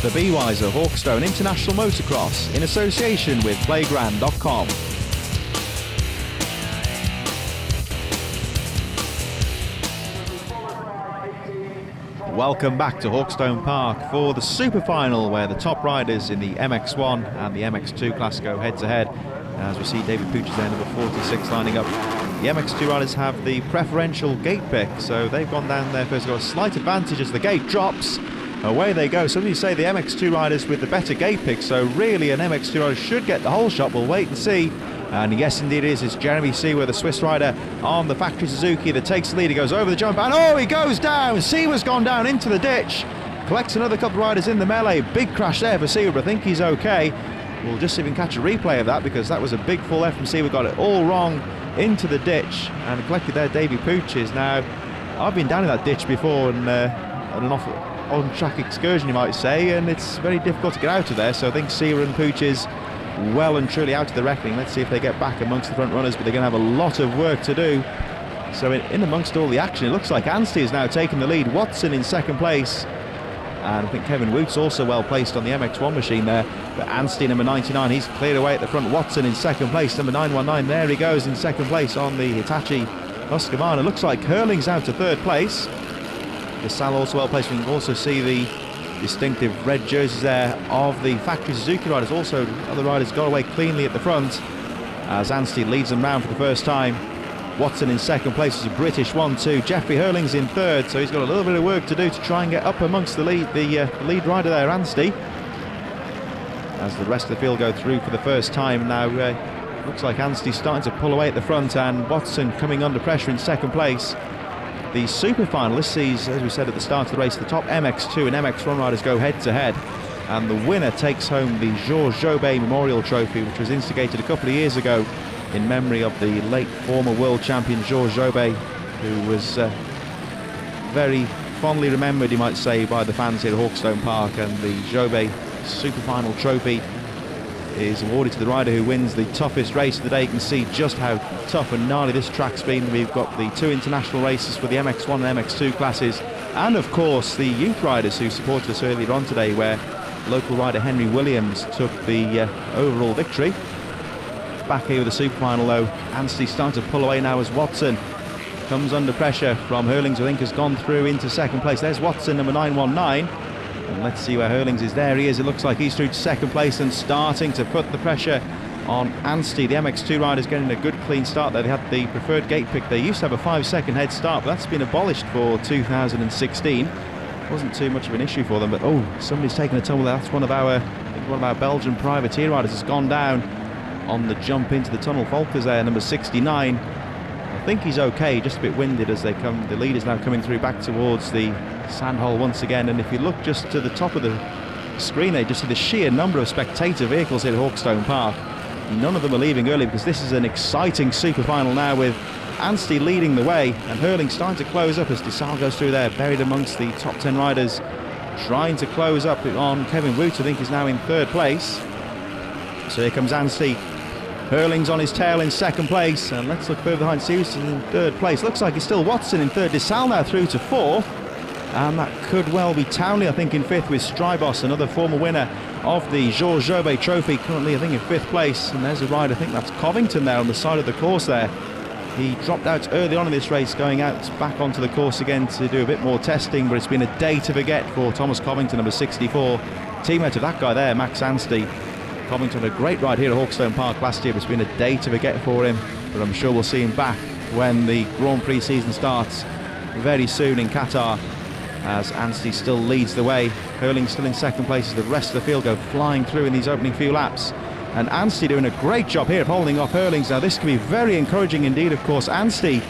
The BYs of Hawkstone International Motocross in association with Playground.com. Welcome back to Hawkstone Park for the super final, where the top riders in the MX1 and the MX2 class go head to head. As we see David Pooch's there, number 46, lining up. The MX2 riders have the preferential gate pick, so they've gone down there first, got a slight advantage as the gate drops. Away they go. Some of you say the MX2 riders with the better gate pick, so really an MX2 rider should get the whole shot. We'll wait and see. And yes, indeed it is. It's Jeremy Seawer, the Swiss rider on the factory Suzuki, that takes the lead. He goes over the jump, and oh, he goes down. Seawer's gone down into the ditch. Collects another couple of riders in the melee. Big crash there for Seawer, but I think he's okay. We'll just see if we can catch a replay of that, because that was a big fall there from Seawer. Got it all wrong into the ditch, and collected there Davey Pooches. Now, I've been down in that ditch before, and on an on-track excursion, you might say, and it's very difficult to get out of there. So I think Seawer and Pooches well and truly out of the reckoning. Let's see if they get back amongst the front runners, but they're going to have a lot of work to do. So in amongst all the action, it looks like Anstey is now taking the lead. Watson in second place, and I think Kevin Woot's also well placed on the MX1 machine there. But Anstey, number 99, he's cleared away at the front. Watson in second place, number 919, there he goes in second place on the Hitachi Husqvarna. Looks like Hurling's out to third place. The Sal also well placed. We can also see the distinctive red jerseys there of the factory Suzuki riders. Also, other riders got away cleanly at the front as Anstey leads them round for the first time. Watson in second place is a British 1-2. Jeffrey Hurling's in third, so he's got a little bit of work to do to try and get up amongst the lead rider there, Anstey. As the rest of the field go through for the first time now, looks like Anstey's starting to pull away at the front, and Watson coming under pressure in second place. The super finalists sees, as we said at the start of the race, the top MX2 and MX1 riders go head to head, and the winner takes home the Georges Jobet Memorial Trophy, which was instigated a couple of years ago in memory of the late former world champion Georges Jobet, who was very fondly remembered, you might say, by the fans here at Hawkstone Park. And the Jobet Super Final Trophy is awarded to the rider who wins the toughest race of the day. You can see just how tough and gnarly this track's been. We've got the two international races for the MX1 and MX2 classes, and of course the youth riders who supported us earlier on today, where local rider Henry Williams took the overall victory. Back here with the super final though, Anstey starting to pull away now as Watson comes under pressure from Hurlings, who I think has gone through into second place. There's Watson, number 919. And let's see where Hurlings is. There he is. It looks like he's through to second place and starting to put the pressure on Anstey. The MX2 riders getting a good clean start there. They had the preferred gate pick. They used to have a 5-second head start, but that's been abolished for 2016. Wasn't too much of an issue for them, but oh, somebody's taken a tumble there. That's one of our Belgian privateer riders has gone down on the jump into the tunnel. Volker's there, number 69. I think he's okay, just a bit winded as they come. The lead is now coming through back towards the sandhole once again, and if you look just to the top of the screen there, just see the sheer number of spectator vehicles here at Hawkstone Park. None of them are leaving early, because this is an exciting super final now, with Anstey leading the way and Hurling starting to close up as DeSalle goes through there, buried amongst the top 10 riders, trying to close up on Kevin Woot. I think is now in third place. So here comes Anstey. Hurling's on his tail in second place, and let's look further behind. Sirius in third place. Looks like it's still Watson in third. DeSalle now through to fourth, and that could well be Townley, I think, in fifth, with Strybos, another former winner of the Georges Jobet Trophy, currently I think in fifth place. And there's a rider, I think that's Covington there on the side of the course there. He dropped out early on in this race, going out back onto the course again to do a bit more testing, but it's been a day to forget for Thomas Covington, number 64, teammate of that guy there, Max Anstey. Covington had a great ride here at Hawkstone Park last year, but it's been a day to forget for him, but I'm sure we'll see him back when the Grand Prix season starts very soon in Qatar, as Anstey still leads the way. Hurling still in second place as the rest of the field go flying through in these opening few laps, and Anstey doing a great job here of holding off Hurlings. Now this can be very encouraging indeed. Of course, Anstey,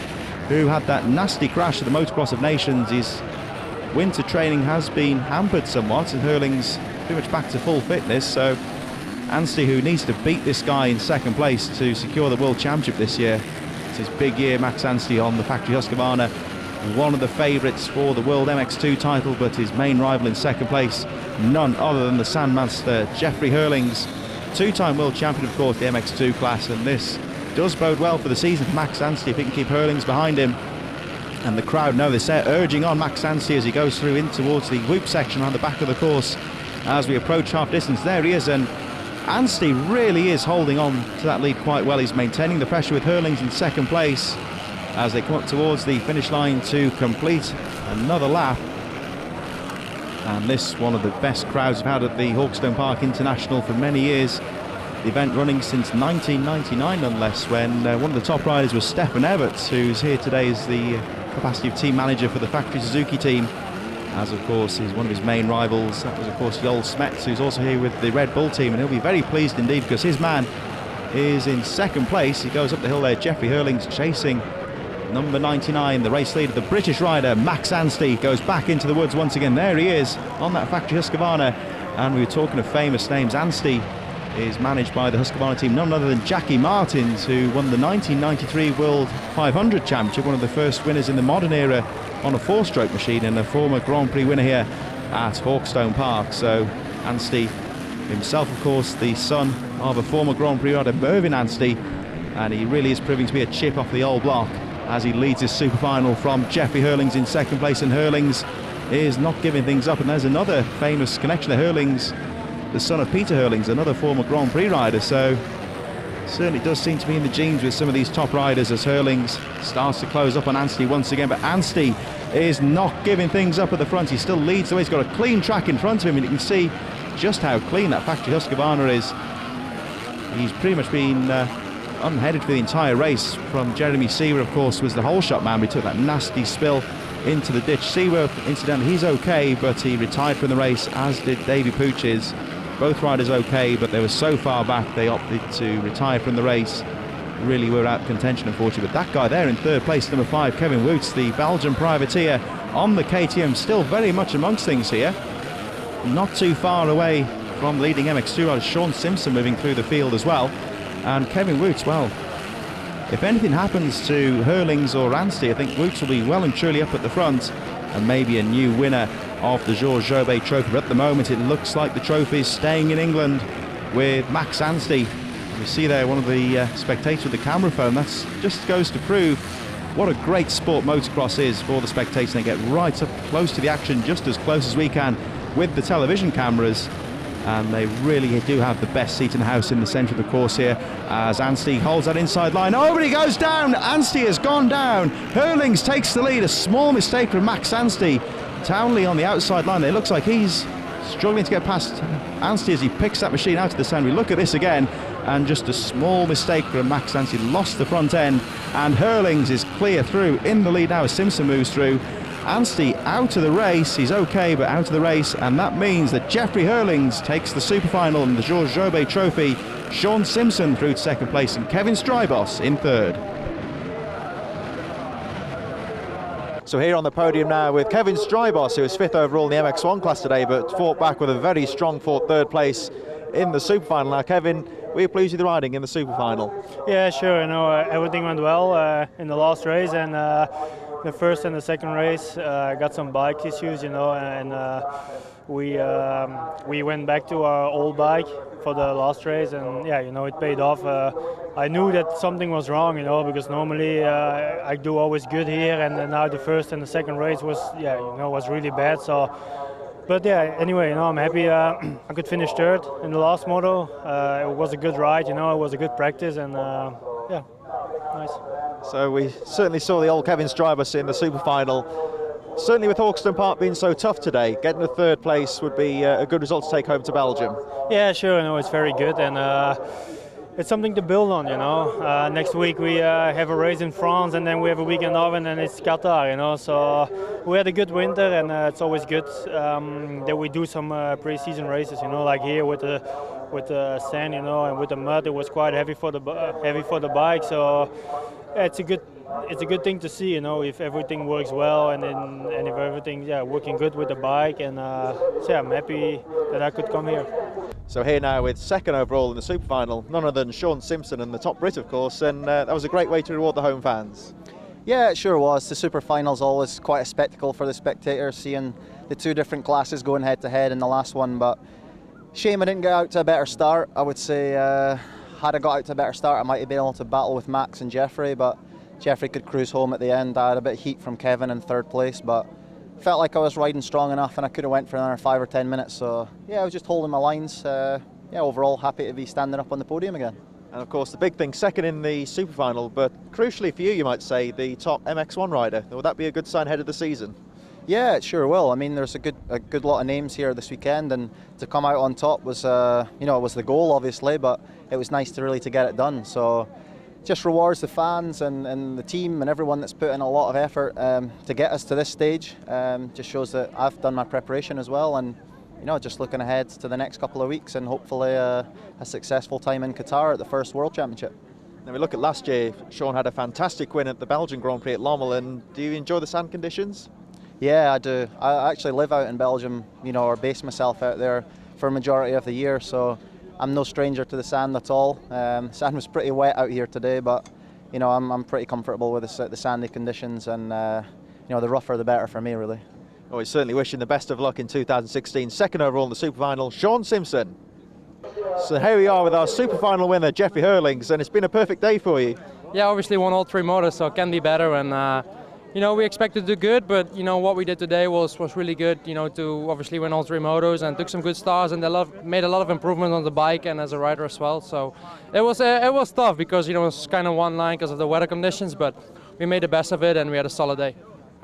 who had that nasty crash at the Motocross of Nations, his winter training has been hampered somewhat, and Hurling's pretty much back to full fitness. So Anstey, who needs to beat this guy in second place to secure the World Championship this year. It's his big year, Max Anstey on the factory Husqvarna, one of the favourites for the World MX2 title, but his main rival in second place, none other than the Sandmaster Jeffrey Hurlings, two-time world champion, of course, the MX2 class. And this does bode well for the season for Max Anstey if he can keep Hurlings behind him. And the crowd know this, they're urging on Max Anstey as he goes through in towards the whoop section around the back of the course. as we approach half distance. There he is, and Anstey really is holding on to that lead quite well. He's maintaining the pressure with Hurlings in second place as they come up towards the finish line to complete another lap. And this one of the best crowds we've had at the Hawkstone Park International for many years. The event running since 1999 nonetheless, when one of the top riders was Stefan Everts, who's here today as the capacity of team manager for the factory Suzuki team, as of course is one of his main rivals. That was of course Joel Smets, who's also here with the Red Bull team, and he'll be very pleased indeed because his man is in second place. He goes up the hill there, Jeffrey Hurlings chasing number 99, the race leader, the British rider Max Anstey, goes back into the woods once again. There he is on that factory Husqvarna, and we were talking of famous names. Anstey is managed by the Husqvarna team, none other than Jackie Martins, who won the 1993 World 500 Championship, one of the first winners in the modern era on a four-stroke machine, and a former Grand Prix winner here at Hawkstone Park. So Anstey himself, of course, the son of a former Grand Prix rider, Mervyn Anstey, and he really is proving to be a chip off the old block as he leads his super final from Jeffrey Hurlings in second place. And Hurlings is not giving things up, and there's another famous connection to Hurlings, the son of Peter Hurlings, another former Grand Prix rider. So certainly does seem to be in the genes with some of these top riders as Hurlings starts to close up on Anstey once again. But Anstey is not giving things up at the front. He still leads the way. He's got a clean track in front of him, and you can see just how clean that factory Husqvarna is. He's pretty much been unheaded for the entire race. From Jeremy Seawer, of course, was the whole shot man. We took that nasty spill into the ditch. Seawer, incidentally, he's okay, but he retired from the race, as did Davy Pooches. Both riders okay, but they were so far back they opted to retire from the race. Really were out of contention, unfortunately. But that guy there in third place, number 5, Kevin Woots, the Belgian privateer on the KTM, still very much amongst things here. Not too far away from leading MX2 rider Sean Simpson moving through the field as well. And Kevin Woots, well, if anything happens to Hurlings or Anstey, I think Woots will be well and truly up at the front, and maybe a new winner of the Georges Jobet Trophy. But at the moment it looks like the trophy is staying in England with Max Anstey. You see there one of the spectators with the camera phone. That just goes to prove what a great sport motocross is for the spectators. They get right up close to the action, just as close as we can with the television cameras. And they really do have the best seat in the house in the centre of the course here as Anstey holds that inside line. Oh, but he goes down. Anstey has gone down. Hurlings takes the lead. A small mistake from Max Anstey. Townley on the outside line. It looks like he's struggling to get past Anstey as he picks that machine out of the sand. We look at this again, and just a small mistake from Max Anstey. Lost the front end, and Hurlings is clear through in the lead now as Simpson moves through. Anstey out of the race. He's okay, but out of the race, and that means that Jeffrey Hurlings takes the super final and the Georges Jobet Trophy. Sean Simpson through to second place, and Kevin Strybos in third. So here on the podium now with Kevin Strybos, who is 5th overall in the MX1 class today, but fought back with a very strong fought third place in the super final. Now, Kevin, were you pleased with the riding in the super final? Yeah, sure. Everything went well in the last race, and the first and the second race got some bike issues, and we went back to our old bike for the last race, and yeah, it paid off. I knew that something was wrong, because normally I do always good here, and now the first and the second race was, was really bad. So, but yeah, anyway, I'm happy I could finish third in the last moto. It was a good ride, it was a good practice, and yeah, nice. So we certainly saw the old Kevin Strybos in the super final. Certainly with Hawkstone Park being so tough today, getting a third place would be a good result to take home to Belgium. Yeah, sure, it's very good, and it's something to build on, Next week we have a race in France, and then we have a weekend off, and then it's Qatar, So we had a good winter, and it's always good that we do some pre-season races, like here with the sand, and with the mud. It was quite heavy for the bike, so it's a good thing to see, if everything works well, and if everything's working good with the bike, and so yeah, I'm happy that I could come here. So here now with 2nd overall in the super final, none other than Sean Simpson, and the top Brit, of course, and that was a great way to reward the home fans. Yeah, it sure was. The super final's always quite a spectacle for the spectators, seeing the two different classes going head to head in the last one, but shame I didn't get out to a better start. I would say had I got out to a better start, I might have been able to battle with Max and Jeffrey, but Jeffrey could cruise home at the end. I had a bit of heat from Kevin in third place, but felt like I was riding strong enough, and I could have went for another 5 or 10 minutes. So yeah, I was just holding my lines. Yeah, overall happy to be standing up on the podium again. And of course the big thing, second in the super final, but crucially for you might say, the top MX1 rider. Will that be a good sign ahead of the season? Yeah, it sure will. I mean, there's a good lot of names here this weekend, and to come out on top was, it was the goal obviously, but it was nice to get it done. So just rewards the fans and the team and everyone that's put in a lot of effort to get us to this stage. Just shows that I've done my preparation as well, and just looking ahead to the next couple of weeks and hopefully a successful time in Qatar at the first World Championship. Now we look at last year, Sean had a fantastic win at the Belgian Grand Prix at Lommel, and do you enjoy the sand conditions? Yeah, I do. I actually live out in Belgium, or base myself out there for a majority of the year, so I'm no stranger to the sand at all. Sand was pretty wet out here today, but I'm pretty comfortable with the sandy conditions, and the rougher the better for me, really. Well, we certainly wish him the best of luck in 2016. Second overall in the super final, Sean Simpson. So here we are with our super final winner, Jeffrey Hurlings, and it's been a perfect day for you. Yeah, obviously won all 3 motors, so it can be better, and we expected to do good, but what we did today was really good. To obviously win all 3 motos and took some good stars, and they made a lot of improvement on the bike and as a rider as well. So it was tough because it was kind of one line because of the weather conditions, but we made the best of it and we had a solid day.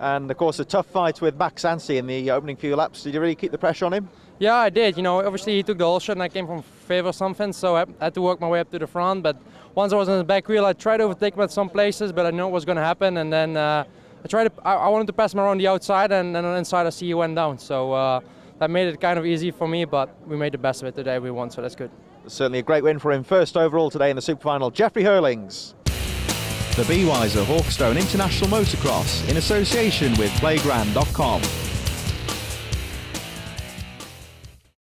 And of course a tough fight with Max Anstey in the opening few laps. Did you really keep the pressure on him? Yeah, I did. Obviously he took the whole shot and I came from fifth or something, so I had to work my way up to the front. But once I was on the back wheel, I tried to overtake him at some places, but I knew what was going to happen, and then I wanted to pass him around the outside, and then on the inside I see he went down. So that made it kind of easy for me, but we made the best of it today. We won, so that's good. Certainly a great win for him. First overall today in the super final, Jeffrey Hurlings. The Be Wiser Hawkstone International Motocross in association with Playground.com.